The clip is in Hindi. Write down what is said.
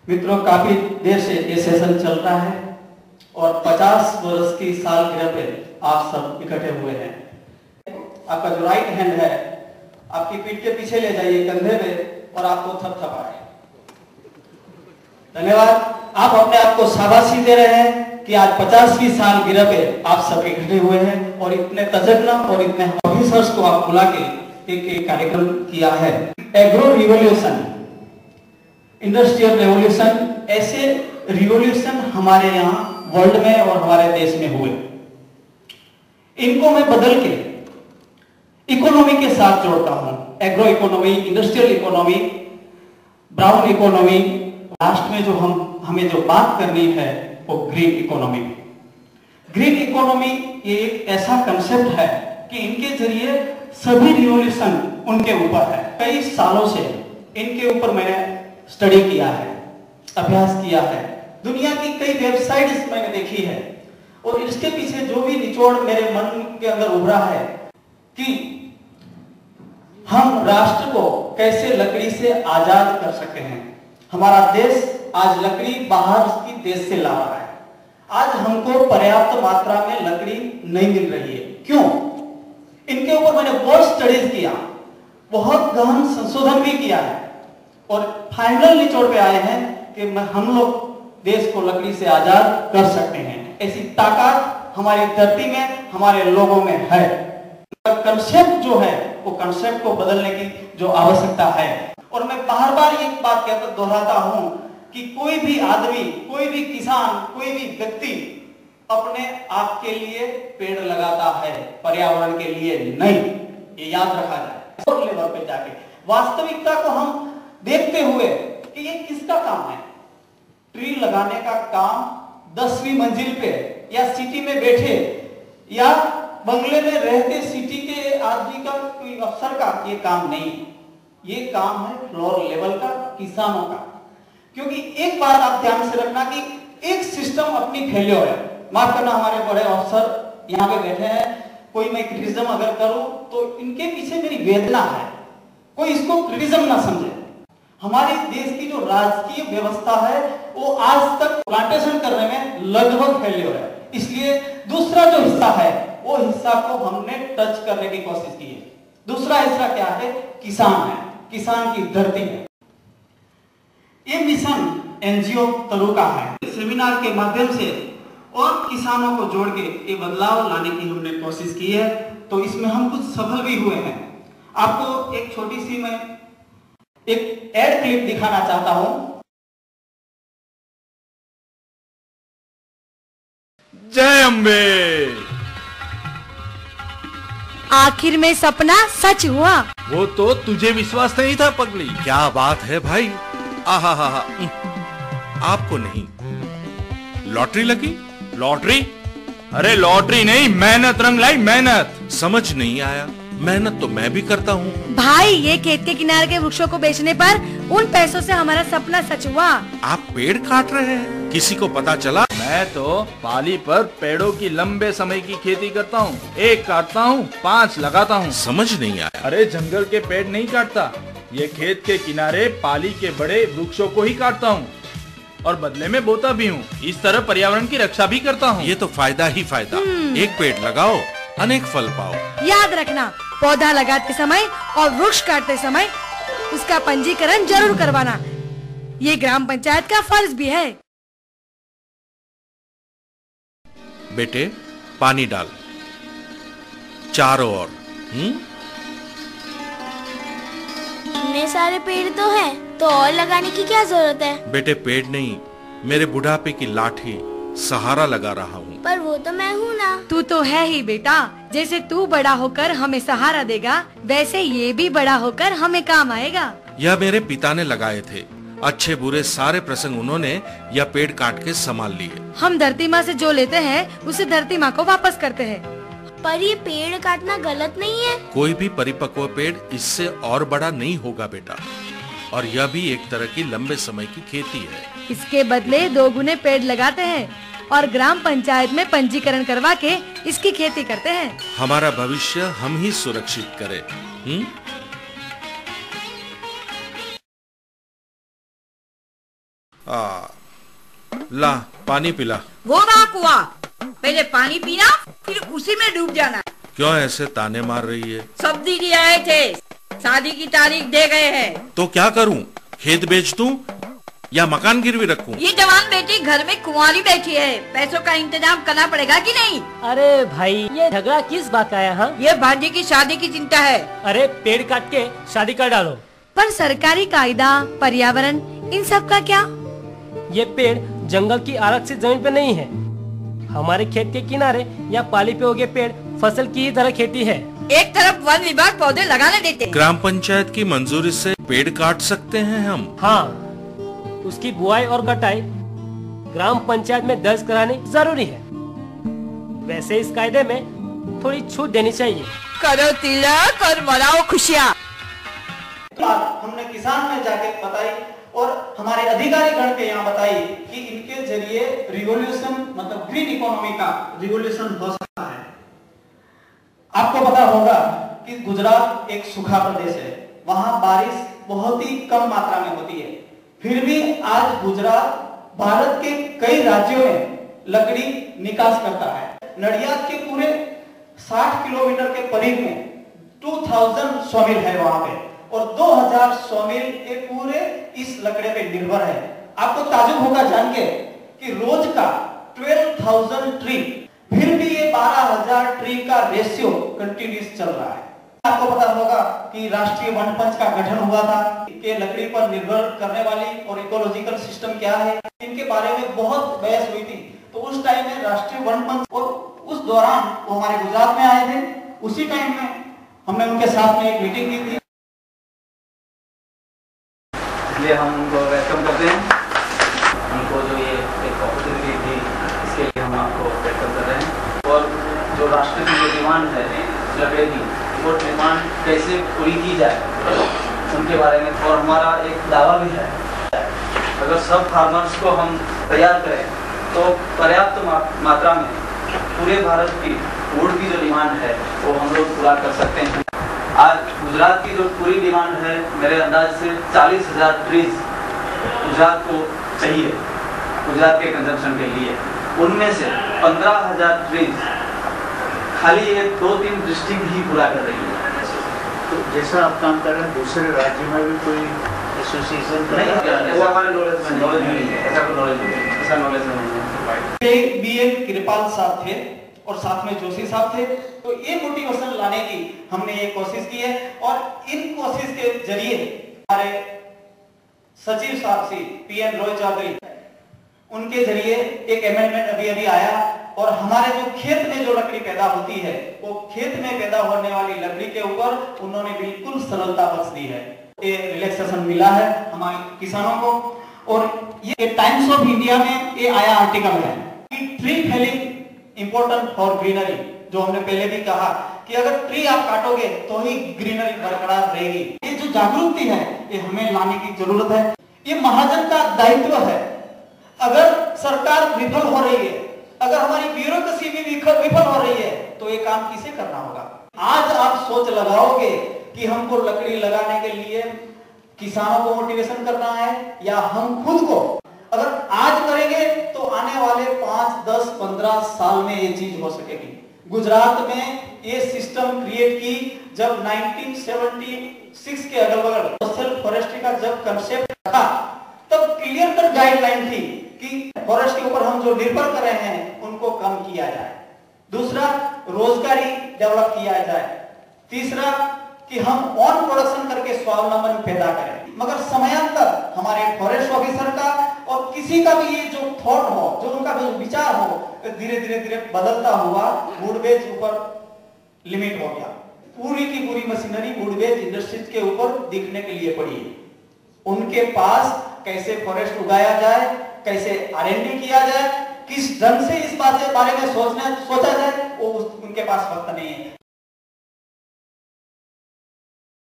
मित्रों, काफी देर से ये सेशन चल रहा है और 50 वर्ष की सालगिरह पे आप सब इकट्ठे हुए हैं। आपका जो राइट हैंड है आपकी पीठ के पीछे ले जाइए, कंधे पे, और आपको थपथपाए। धन्यवाद। आप अपने आप को शाबाशी दे रहे हैं कि आज 50वीं सालगिरह पे आप सब इकट्ठे हुए हैं और इतने तजर्बा और इतने ऑफिसर्स को आप बुला के एक कार्यक्रम किया है। एग्रो रिवॉल्यूशन, इंडस्ट्रियल रेवोल्यूशन, ऐसे रिवॉल्यूशन हमारे यहाँ वर्ल्ड में और हमारे देश में हुए। इनको मैं बदल के इकोनॉमी के साथ जोड़ता हूं। Agro economy, industrial economy, brown economy. Last में जो हमें जो बात करनी है वो ग्रीन इकोनॉमी। ग्रीन इकोनॉमी ये एक ऐसा कंसेप्ट है कि इनके जरिए सभी रिवॉल्यूशन उनके ऊपर है। कई सालों से इनके ऊपर मैंने स्टडी किया है, अभ्यास किया है, दुनिया की कई वेबसाइट्स मैंने देखी है और इसके पीछे जो भी निचोड़ मेरे मन के अंदर उभरा है कि हम राष्ट्र को कैसे लकड़ी से आजाद कर सकते हैं। हमारा देश आज लकड़ी बाहर की देश से ला रहा है। आज हमको पर्याप्त मात्रा में लकड़ी नहीं मिल रही है। क्यों? इनके ऊपर मैंने बहुत स्टडीज किया, बहुत गहन संशोधन भी किया है और फाइनल निचोड़ पे आए हैं कि हम लोग देश को लकड़ी से आजाद कर सकते हैं। ऐसी ताकत हमारी धरती में, हमारे लोगों में है। कंसेप्ट जो है वो कंसेप्ट को बदलने की जो आवश्यकता है। और मैं बार बार एक बात कहकर दोहराता हूं कि कोई भी आदमी, कोई भी किसान, कोई भी व्यक्ति अपने आप के लिए पेड़ लगाता है, पर्यावरण के लिए नहीं। ये याद रखा जाए। लेवल पे जाके वास्तविकता को हम देखते हुए कि ये किसका काम है। ट्री लगाने का काम 10वीं मंजिल पे या सिटी में बैठे या बंगले में रहते सिटी के आदमी का, कोई अफसर का ये काम नहीं। ये काम है फ्लोर लेवल का, किसानों का। क्योंकि एक बात आप ध्यान से रखना कि एक सिस्टम अपनी फेल्योर है। माफ करना, हमारे बड़े अफसर यहाँ पे बैठे हैं, कोई मैं क्रिटिसिज्म अगर करूं तो इनके पीछे मेरी वेदना है। कोई इसको क्रिटिसिज्म ना समझे। हमारे देश की जो राजकीय व्यवस्था है वो आज तक प्लांटेशन करने में लगभग फेल्योर है। इसलिए दूसरा जो हिस्सा है वो हिस्सा को हमने टच करने की कोशिश की है। दूसरा हिस्सा क्या है? किसान है, किसान की धरती है। ये मिशन एनजीओ तरू का है। सेमिनार के माध्यम से और किसानों को जोड़ के ये बदलाव लाने की हमने कोशिश की है। तो इसमें हम कुछ सफल भी हुए हैं। आपको एक छोटी सी मैं एक एड क्लिप दिखाना चाहता हूं। जय अम्बे। आखिर में सपना सच हुआ। वो तो तुझे विश्वास नहीं था पगली। क्या बात है भाई। आहा हा हा। आपको नहीं, लॉटरी लगी? लॉटरी? अरे लॉटरी नहीं, मेहनत रंग लाई, मेहनत। समझ नहीं आया। मेहनत तो मैं भी करता हूँ भाई। ये खेत के किनारे के वृक्षों को बेचने पर उन पैसों से हमारा सपना सच हुआ। आप पेड़ काट रहे हैं? किसी को पता चला? मैं तो पाली पर पेड़ों की लंबे समय की खेती करता हूँ। एक काटता हूँ, 5 लगाता हूँ। समझ नहीं आया। अरे जंगल के पेड़ नहीं काटता, ये खेत के किनारे पाली के बड़े वृक्षों को ही काटता हूँ और बदले में बोता भी हूँ। इस तरह पर्यावरण की रक्षा भी करता हूँ। ये तो फायदा ही फायदा। एक पेड़ लगाओ, अनेक फल पाओ। याद रखना, पौधा लगाते समय और वृक्ष काटते समय उसका पंजीकरण जरूर करवाना। ये ग्राम पंचायत का फर्ज भी है। बेटे पानी डाल चारों ओर। इतने सारे पेड़ तो हैं, तो और लगाने की क्या जरूरत है? बेटे पेड़ नहीं, मेरे बुढ़ापे की लाठी सहारा लगा रहा हूँ। पर वो तो मैं हूँ ना। तू तो है ही बेटा। जैसे तू बड़ा होकर हमें सहारा देगा, वैसे ये भी बड़ा होकर हमें काम आएगा। यह मेरे पिता ने लगाए थे। अच्छे बुरे सारे प्रसंग उन्होंने यह पेड़ काट के संभाल लिए। हम धरती माँ से जो लेते हैं उसे धरती माँ को वापस करते हैं। पर ये पेड़ काटना गलत नहीं है? कोई भी परिपक्व पेड़ इससे और बड़ा नहीं होगा बेटा। और यह भी एक तरह की लंबे समय की खेती है। इसके बदले 2 गुने पेड़ लगाते हैं और ग्राम पंचायत में पंजीकरण करवा के इसकी खेती करते हैं। हमारा भविष्य हम ही सुरक्षित करें। ला पानी पिला। वो रहा कुआं, पहले पानी पीना फिर उसी में डूब जाना। क्यों ऐसे ताने मार रही है? सब दीदी आए थे, शादी की तारीख दे गए हैं। तो क्या करूं? खेत बेच दूं या मकान गिरवी रखूं? ये जवान बेटी घर में कुंवारी बैठी है, पैसों का इंतजाम करना पड़ेगा कि नहीं? अरे भाई, ये झगड़ा किस बात का है? हाँ, ये भांजी की शादी की चिंता है। अरे पेड़ काट के शादी कर डालो। पर सरकारी कायदा, पर्यावरण, इन सब का क्या? ये पेड़ जंगल की आरक्षित जमीन पे नहीं है। हमारे खेत के किनारे या पाली पे उगे पेड़ फसल की ही तरह खेती है। एक तरफ वन विभाग पौधे लगाने देते हैं। ग्राम पंचायत की मंजूरी से पेड़ काट सकते हैं हम? हाँ, उसकी बुआई और कटाई ग्राम पंचायत में दर्ज करानी जरूरी है। वैसे इस कायदे में थोड़ी छूट देनी चाहिए। करो तिलक और मनाओ खुशियाँ। बात हमने किसान में जाके बताई और हमारे अधिकारी गण के यहाँ बताई कि इनके जरिए रिवॉल्यूशन मतलब ग्रीन इकोनॉमी का रिवॉल्यूशन हो सकता है। आपको पता होगा कि गुजरात एक सूखा प्रदेश है, वहां बारिश बहुत ही कम मात्रा में होती है, फिर भी आज गुजरात भारत के कई राज्यों में लकड़ी निकास करता है। नडियाद के पूरे 60 किलोमीटर के परिध में 2000 सॉमिल है वहां पे और 2000 सॉमिल के पूरे इस लकड़े पे निर्भर है। आपको ताजुब होगा जान के कि रोज का 12,000 ट्री, फिर भी ये 12,000 ट्री का रेशियो कंटिन्यूस चल रहा है। आपको पता होगा कि राष्ट्रीय वन पंच का गठन हुआ था कि लकड़ी पर निर्भर करने वाली और इकोलॉजिकल सिस्टम क्या है, इनके बारे में बहुत बहस हुई थी। तो उस टाइम में राष्ट्रीय वन पंच और उस दौरान वो हमारे गुजरात में आए थे। उसी टाइम में हमने उनके साथ में एक मीटिंग की थी, इसलिए हम उनको वेलकम करते हैं। उनको जो ये एक अपॉर्चुनिटी थी इसके लिए हम आपको वेलकम कर रहे हैं। और जो राष्ट्र की जो डिमांड है लकड़ी की, वो डिमांड कैसे पूरी की जाए उनके बारे में, और हमारा एक दावा भी है अगर सब फार्मर्स को हम तैयार करें तो पर्याप्त मात्रा में पूरे भारत की वुड की जो डिमांड है वो हम लोग पूरा कर सकते हैं। आज गुजरात की जो पूरी डिमांड है मेरे अंदाज से 40,000 ट्रीज गुजरात को चाहिए गुजरात के कंजम्पशन के लिए। उनमें से 15,000 ट्रीज खाली ये 2-3 डिस्ट्रिक्ट ही पूरा कर रही है। तो जैसा आप काम कर रहे हैं दूसरे राज्य में भी कोई एसोसिएशन नहीं, वो हमारे नॉलेज में नहीं है, ऐसा कोई नॉलेज नहीं है, ऐसा नॉलेज में नहीं है। बीएम कृपाल साहब थे और साथ में जोशी साहब थे, तो ये मोटिवेशन लाने की हमने ये कोशिश की है और इन कोशिश के जरिए हमारे सचिव साहब श्री पीएन रॉय चौधरी, उनके जरिए एक अमेंडमेंट अभी आया और हमारे जो खेत में जो लकड़ी पैदा होती है वो खेत में पैदा होने वाली लकड़ी के ऊपर उन्होंने बिल्कुल सरलता बख्श दी है। ये रिलैक्सेशन मिला है हमारे किसानों को। और ये टाइम्स ऑफ इंडिया में ये आया आर्टिकल है कि tree felling important for greenery, जो हमने पहले भी कहा कि अगर ट्री आप काटोगे तो ही ग्रीनरी बरकरार रहेगी। ये जो जागरूकता है ये हमें लाने की जरूरत है। ये महाजन का दायित्व है। अगर सरकार विफल हो रही है, अगर हमारी ब्यूरोक्रेसी भी विफल हो रही है तो ये काम किसे करना होगा? आज आप सोच लगाओगे कि हमको लकड़ी लगाने के लिए किसानों को मोटिवेशन करना है या हम खुद को अगर आज करेंगे तो आने वाले 5, 10, 15 साल में ये चीज हो सकेगी। गुजरात में ये सिस्टम क्रिएट की जब 1976 के अगल बगल सोशल फॉरेस्ट्री का जब कंसेप्ट था तब क्लियर कट गाइडलाइन थी कि फॉरेस्ट के ऊपर हम जो निर्भर कर रहे हैं उनको कम किया जाए। दूसरा, रोजगारी डेवलप किया जाए। तीसरा कि हम ऑन प्रोडक्शन करके स्वावलंबन पैदा करें। मगर समयांतर हमारे फॉरेस्ट ऑफिसर का और किसी का भी ये जो थॉट हो, जो उनका जो विचार हो, धीरे धीरे बदलता हुआ वुडवेज ऊपर लिमिट हो गया। पूरी की पूरी मशीनरी वुडवेज इंडस्ट्रीज के ऊपर दिखने के लिए पड़ी है। उनके पास कैसे फॉरेस्ट उगाया जाए, कैसे R&D किया जाए, किस ढंग से इस बारे में सोचा जाए, वो उनके पास वक्त नहीं है।